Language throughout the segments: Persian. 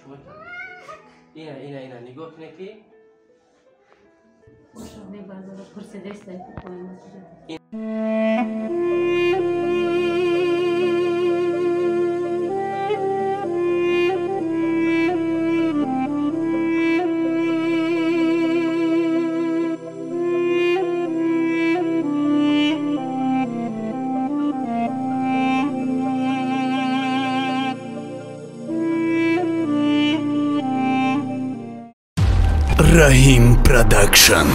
کمک کن. اینا نگاه کنه که نه بردار پرسیده است پایین. Rahim Production.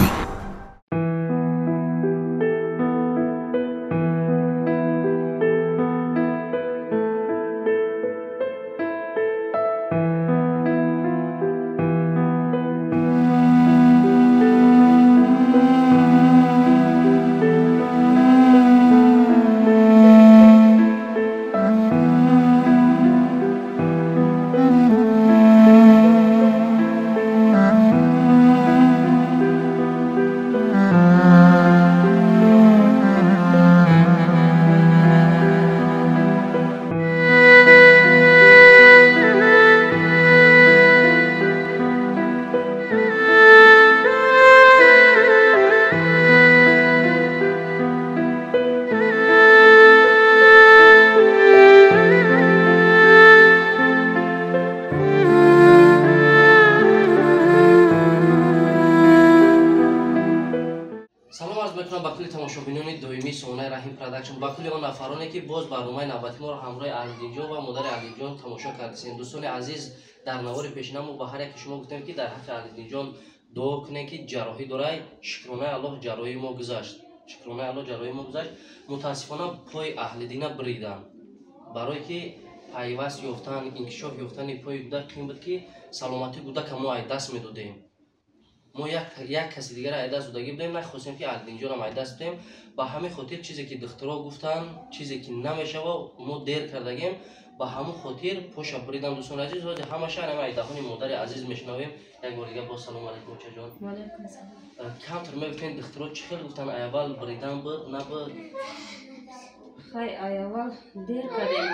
رحیم پروداکشن با کلی اون نفرانی که باز برنامه نوبتی ما رو همراه احلدینجان و مادر احلدینجان تماشا کردین. دوستان عزیز در نوار پیشینم با هر یک شما گفتم که در حق احلدینجان دعا کنه که جراحی داره. شکرانه الله جراحی ما گذشت. شکرانه الله جراحی ما گذشت. متاسفانه پای احلدینه بریدن. برای که پیوست یافتن انکشاف یافتن پای کودک این بود که سلامتی کودک ما دست میدادیم. ما یک کسی دیگر دست دادگی بدیم، نخواستیم که احلدینجان هم دست بدیم. با همین خاطر چیزی که دکترها گفتن چیزی که نمیشه و ما دیر کردگیم با همون خاطر پوش بریدن. دوستان عزیز و همه شهر ما ایدهانی مادر عزیز میشنویم. یک بار دیگه با سلام علیکم چه جان. و علیکم سلام. کمتر میگفتین دکترها چی خیلی گفتن اول بریدن بود نبود. خیلی اول دیر کردیم.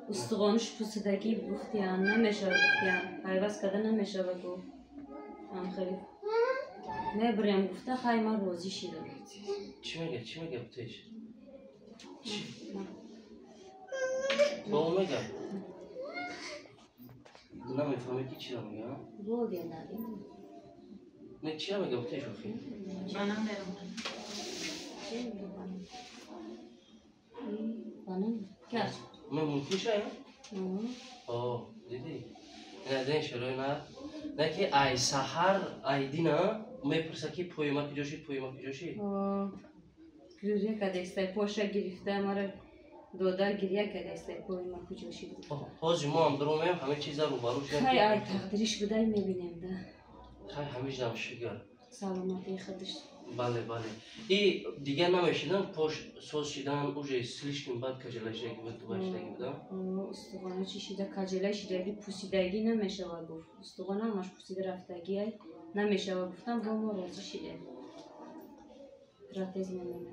استخوانش پوسیدگی گفتیم نمیشه گفتیم. پیوست کردن نمیشه بگو. خیلی نبریم گفته خیلی من راضی شدم. چی میگه بتیش؟ با اون میگم نمیفهمی که چی رو میگه؟ بودی ندیم نه چی رو میگه بتیش بخی؟ بانم برم چی میگه بانم کرد ممکن شد؟ آه دیدی؟ نه دین شروع نه که ای سحر ای دینا میپرسه که پای ما کجا شد پای ما کجا شد؟ گریه کرده است پاشه گرفته مرا دادر گریه کرده است پای ما کجا شد. حاجی ما هم درو همه چیزا رو برو شدیم. خیلی ای تقدیرش بده میبینیم ده. خیلی همیشه دم شگر. سلامتی خودش. بله. ای دیگه نمیشیدن پاش سوز شدن اوجه سلیش کن بعد کجلش دیگه بود تو باشدگی بودم. استخوانه چی شده کجلش دیگه پوسیدگی نمیشه و گفت استخوانه همش پوسیده رفتگی ای نمیشه و گفتم با ما راضی شده. پراتز نمیشه.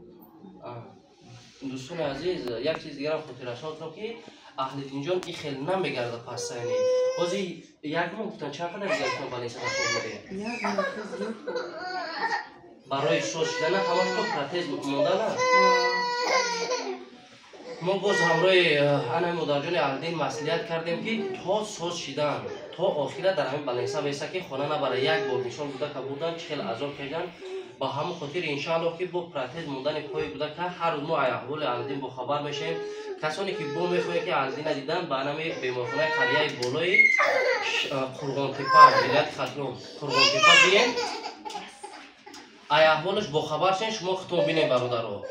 دوستان عزیز یک چیز دیگه هم خاطرشان کنم که احلدینجان این خیلی نمیگرده پس سینی. بازی یک ما گفتن چند قدر گرفتن بالای سر میده؟ یک مرکز زیاد برای سوز شدن همش تو پراتز مونده نه؟ ما باز همراه انا مدرجان احلدین مسئولیت کردیم که تا سوز شدن تا آخره در همین بلنسه بیسته که خانه نبره یک بار نشان بوده که بودن چه خیلی عذاب کردن. با همون خاطر انشاءالله که با پراتز موندن پای بوده که هر روز ما احوال احلدین با خبر میشیم. کسانی که با میخواهی که احلدین ندیدن به نام بیمارخانه قریه بالای قرغان تپه ولایت ختلون قرغان تپه بیاین احوالش با خبر شین شما خودتون بینید برادرها.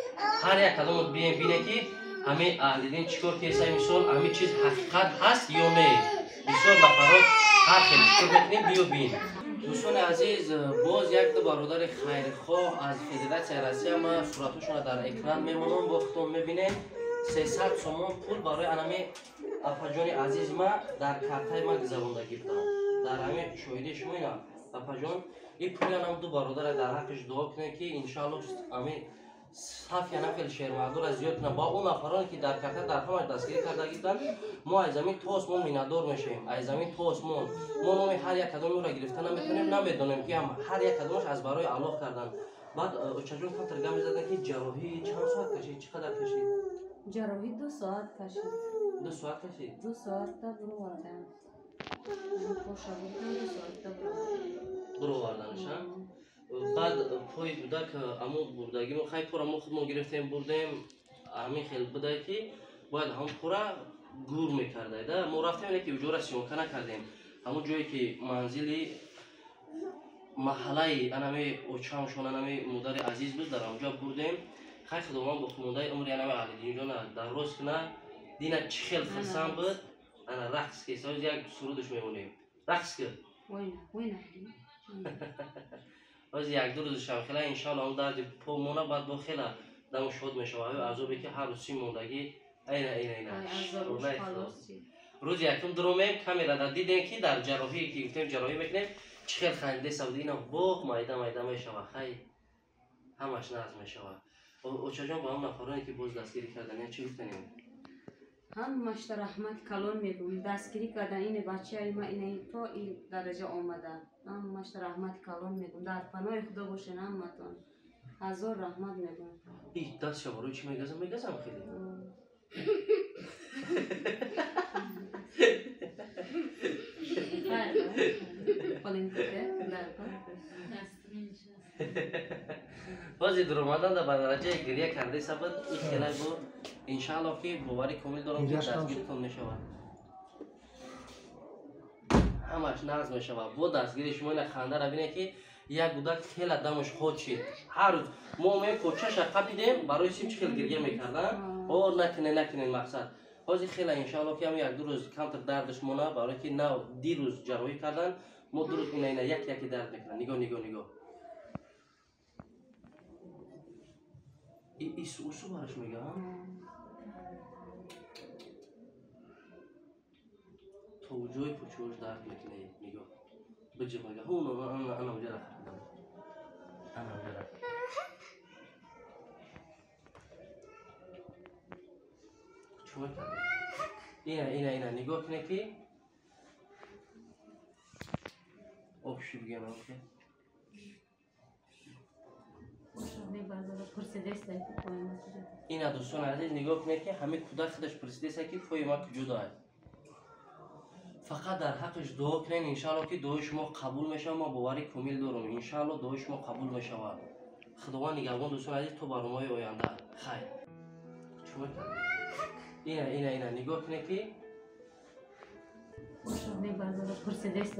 هر یک کدام بیاین بینید که همه احلدین چیکار کیسه مثال همه چیز حقیقت هست یا نه. بسیار نفرات هر خیلی چیکار میکنید بیا بین. دوستان عزیز باز یک دو برادر خیرخواه از فدراسیون روسیه ما صورتشون در اکران میمونم با خودتون میبینید. 300 سومون پول برای انمی افاجان عزیز ما در کارتای ما گذرونده گفتم. در همه شاهدی شما اینا افاجان این پول هم دو برادر در حقش دعا کنه که انشالله همین صف یا نفل شیر مردور از زیاد کنه با اون نفرانی که در کارت در همه دستگیری کرده گیرن ما از زمین تا آسمون میندور میشیم از زمین تا آسمون ما نام هر یک کدوم را گرفتن نمیتونیم نمیدونیم که هر یک کدومش از برای الله کردن بعد چجور کم ترگم میزدن که جراحی چند ساعت کشید چقدر کشید جراحی 2 ساعت کشید 2 ساعت کشید 2 ساعت تا برو وردن خوشا بودن 2 ساعت تا برو وردنش بعد پای دودک امو بردگی ما خیلی پورا ما خودمون گرفتیم بردیم همین خیلی بوده که باید هم پورا گور میکرده ده ما رفتیم اینه که اجاره سیمکه نکردیم همون جایی که منزلی محله انمی اوچامشون انمی مادر عزیز بود در اونجا بردیم خیلی خداوند با خمونده عمری انمی احلدینرو در روز کنه دینا چه خیلی خرسان بود انا رقص که ساز یک سرودش میمونیم رقص که وینه از یک دو روز شب خیلی انشالله اون درد پا مونه بعد با خیلی دم شد میشه و عذابی که هر روز سی موندگی اینه روز یکم درومیم کمی را دیدیم که در جراحی که گفتیم جراحی میکنیم چه خیلی خنده سعودی اینا بوق مایده میشه و خیلی همش نظم میشه و اوچا جان با هم نفرانی که باز دستگیری کردن چی گفتنیم هم مشت رحمت کلان میگم دستگیری کردن این بچه ما این تا این درجه آمده هم مشت رحمت کلان میگم در پناه خدا باشین همتون هزار رحمت میگم این دست شما رو چی میگذم خیلی بازی در اومدن در درجه گریه کرده سبب این خیلی بود انشاءالله که باوری کامل دارم که دستگیرتون میشود همش نظم میشود با دستگیری شما این خنده را بینه که یک بودک خیلی دمش خود شید هر روز ما می کوچش قپیدیم برای سیم چه خیلی گریه میکردن او نکنین مقصد بازی خیلی انشاءالله که هم یک دو روز کمتر دردش مونه برای که نه دیروز جراحی کردن ما دو روز اینه یکی درد میکنن نگاه ای سوسو برش میگم تو جوی پوچوش درد میکنه نگاه بجه میگه انا اونجا رفتم چون اینا نگاه کنه که آبشی بگم اوکی اینا دوستان عزیز نگاه کنه که همه کودک خودش پرسیده است که پای ما کجا داره فقط در حقش دعا کنین انشالله که دعای شما قبول میشه ما باوری کامل دارم انشالله دعای شما قبول میشه و خداوند نگهبان دوستان عزیز تو برنامه آینده خیر چون اینا نگاه کنه که پرسیده است